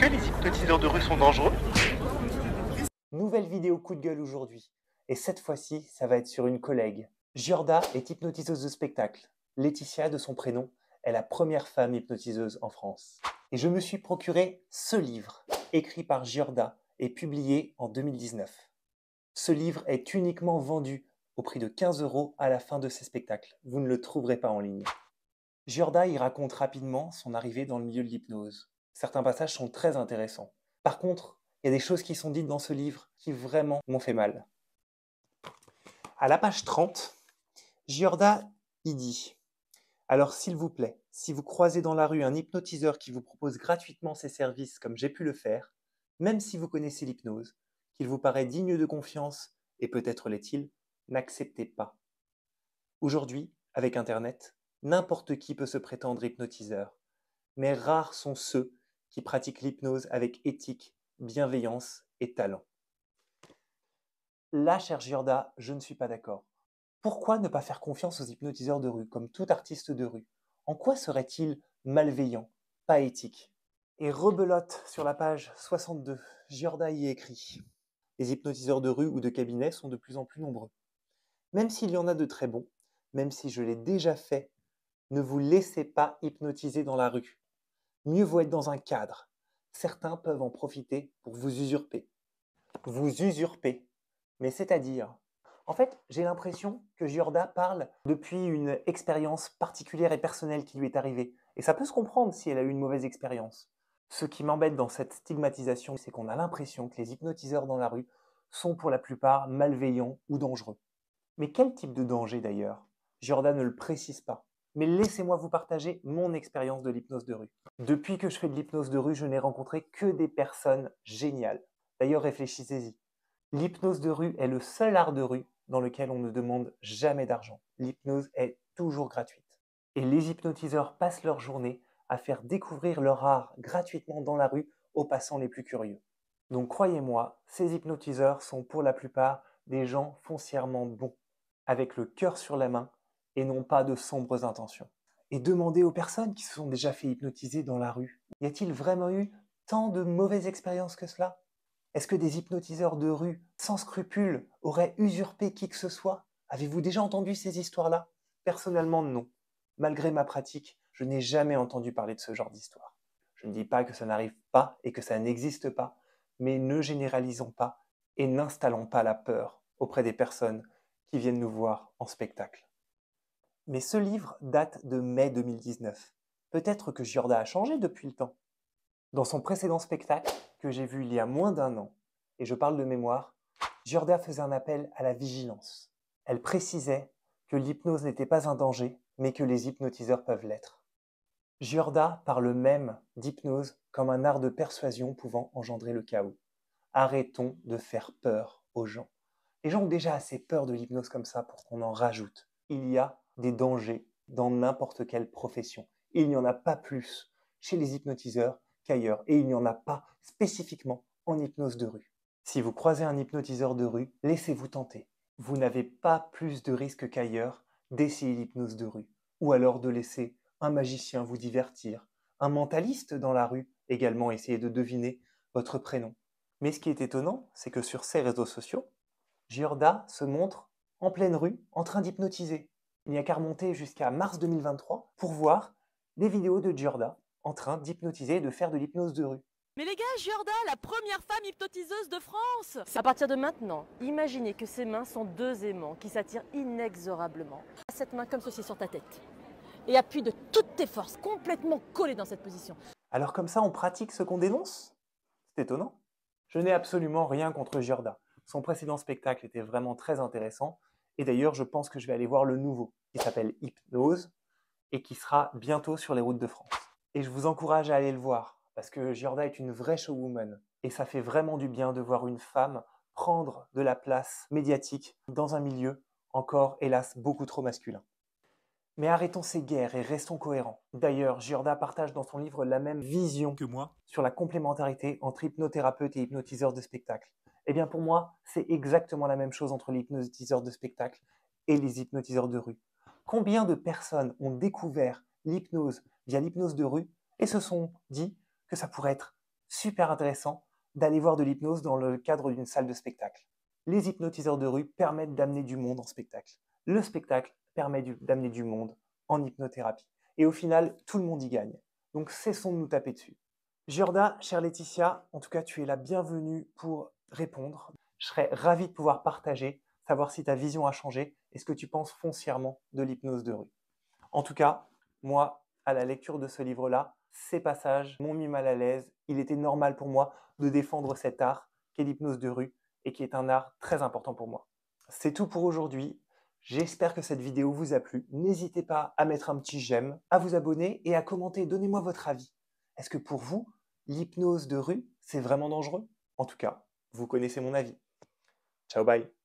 que les hypnotiseurs de rue sont dangereux? Nouvelle vidéo coup de gueule aujourd'hui. Et cette fois-ci, ça va être sur une collègue. Giorda est hypnotiseuse de spectacle. Laetitia, de son prénom, est la première femme hypnotiseuse en France. Et je me suis procuré ce livre, écrit par Giorda et publié en 2019. Ce livre est uniquement vendu au prix de 15 € à la fin de ses spectacles. Vous ne le trouverez pas en ligne. Giorda y raconte rapidement son arrivée dans le milieu de l'hypnose. Certains passages sont très intéressants. Par contre, il y a des choses qui sont dites dans ce livre qui vraiment m'ont fait mal. À la page 30, Giorda y dit « Alors s'il vous plaît, si vous croisez dans la rue un hypnotiseur qui vous propose gratuitement ses services comme j'ai pu le faire, même si vous connaissez l'hypnose, qu'il vous paraît digne de confiance, et peut-être l'est-il, n'acceptez pas. Aujourd'hui, avec Internet, n'importe qui peut se prétendre hypnotiseur, mais rares sont ceux qui pratiquent l'hypnose avec éthique, bienveillance et talent. » Là, chère Giorda, je ne suis pas d'accord. Pourquoi ne pas faire confiance aux hypnotiseurs de rue, comme tout artiste de rue? En quoi serait-il malveillant, pas éthique? Et rebelote sur la page 62, Giorda y écrit « Les hypnotiseurs de rue ou de cabinet sont de plus en plus nombreux. Même s'il y en a de très bons, même si je l'ai déjà fait, ne vous laissez pas hypnotiser dans la rue. Mieux vaut être dans un cadre. Certains peuvent en profiter pour vous usurper. » Vous usurper. Mais c'est-à-dire, en fait, j'ai l'impression que Giorda parle depuis une expérience particulière et personnelle qui lui est arrivée. Et ça peut se comprendre si elle a eu une mauvaise expérience. Ce qui m'embête dans cette stigmatisation, c'est qu'on a l'impression que les hypnotiseurs dans la rue sont pour la plupart malveillants ou dangereux. Mais quel type de danger d'ailleurs? Giorda ne le précise pas. Mais laissez-moi vous partager mon expérience de l'hypnose de rue. Depuis que je fais de l'hypnose de rue, je n'ai rencontré que des personnes géniales. D'ailleurs, réfléchissez-y. L'hypnose de rue est le seul art de rue dans lequel on ne demande jamais d'argent. L'hypnose est toujours gratuite. Et les hypnotiseurs passent leur journée à faire découvrir leur art gratuitement dans la rue aux passants les plus curieux. Donc croyez-moi, ces hypnotiseurs sont pour la plupart des gens foncièrement bons, avec le cœur sur la main et non pas de sombres intentions. Et demandez aux personnes qui se sont déjà fait hypnotiser dans la rue, y a-t-il vraiment eu tant de mauvaises expériences que cela? Est-ce que des hypnotiseurs de rue, sans scrupules, auraient usurpé qui que ce soit? Avez-vous déjà entendu ces histoires-là? Personnellement, non. Malgré ma pratique, je n'ai jamais entendu parler de ce genre d'histoire. Je ne dis pas que ça n'arrive pas et que ça n'existe pas, mais ne généralisons pas et n'installons pas la peur auprès des personnes qui viennent nous voir en spectacle. Mais ce livre date de mai 2019. Peut-être que Giorda a changé depuis le temps. Dans son précédent spectacle, que j'ai vu il y a moins d'1 an, et je parle de mémoire, Giorda faisait un appel à la vigilance. Elle précisait que l'hypnose n'était pas un danger, mais que les hypnotiseurs peuvent l'être. Giorda parle même d'hypnose comme un art de persuasion pouvant engendrer le chaos. Arrêtons de faire peur aux gens. Les gens ont déjà assez peur de l'hypnose comme ça pour qu'on en rajoute. Il y a des dangers dans n'importe quelle profession. Il n'y en a pas plus chez les hypnotiseurs qu'ailleurs, et il n'y en a pas spécifiquement en hypnose de rue. Si vous croisez un hypnotiseur de rue, laissez-vous tenter. Vous n'avez pas plus de risque qu'ailleurs d'essayer l'hypnose de rue, ou alors de laisser un magicien vous divertir, un mentaliste dans la rue également essayer de deviner votre prénom. Mais ce qui est étonnant, c'est que sur ces réseaux sociaux, Giorda se montre en pleine rue en train d'hypnotiser. Il n'y a qu'à remonter jusqu'à mars 2023 pour voir des vidéos de Giorda en train d'hypnotiser et de faire de l'hypnose de rue. Mais les gars, Giorda, la première femme hypnotiseuse de France! À partir de maintenant, imaginez que ces mains sont deux aimants qui s'attirent inexorablement. Cette main comme ceci sur ta tête. Et appuie de toutes tes forces, complètement collée dans cette position. Alors comme ça, on pratique ce qu'on dénonce? C'est étonnant. Je n'ai absolument rien contre Giorda. Son précédent spectacle était vraiment très intéressant. Et d'ailleurs, je pense que je vais aller voir le nouveau, qui s'appelle Hypnose, et qui sera bientôt sur les routes de France. Et je vous encourage à aller le voir, parce que Giorda est une vraie showwoman. Et ça fait vraiment du bien de voir une femme prendre de la place médiatique dans un milieu encore, hélas, beaucoup trop masculin. Mais arrêtons ces guerres et restons cohérents. D'ailleurs, Giorda partage dans son livre la même vision que moi sur la complémentarité entre hypnothérapeute et hypnotiseur de spectacle. Eh bien pour moi, c'est exactement la même chose entre l'hypnotiseur de spectacle et les hypnotiseurs de rue. Combien de personnes ont découvert l'hypnose via l'hypnose de rue et se sont dit que ça pourrait être super intéressant d'aller voir de l'hypnose dans le cadre d'une salle de spectacle. Les hypnotiseurs de rue permettent d'amener du monde en spectacle. Le spectacle permet d'amener du monde en hypnothérapie. Et au final, tout le monde y gagne. Donc cessons de nous taper dessus. Giorda, chère Laetitia, en tout cas, tu es la bienvenue pour répondre. Je serais ravi de pouvoir partager, savoir si ta vision a changé et ce que tu penses foncièrement de l'hypnose de rue. En tout cas, moi, à la lecture de ce livre-là, ces passages m'ont mis mal à l'aise. Il était normal pour moi de défendre cet art qu'est l'hypnose de rue et qui est un art très important pour moi. C'est tout pour aujourd'hui. J'espère que cette vidéo vous a plu. N'hésitez pas à mettre un petit j'aime, à vous abonner et à commenter. Donnez-moi votre avis. Est-ce que pour vous, l'hypnose de rue, c'est vraiment dangereux? En tout cas, vous connaissez mon avis. Ciao, bye.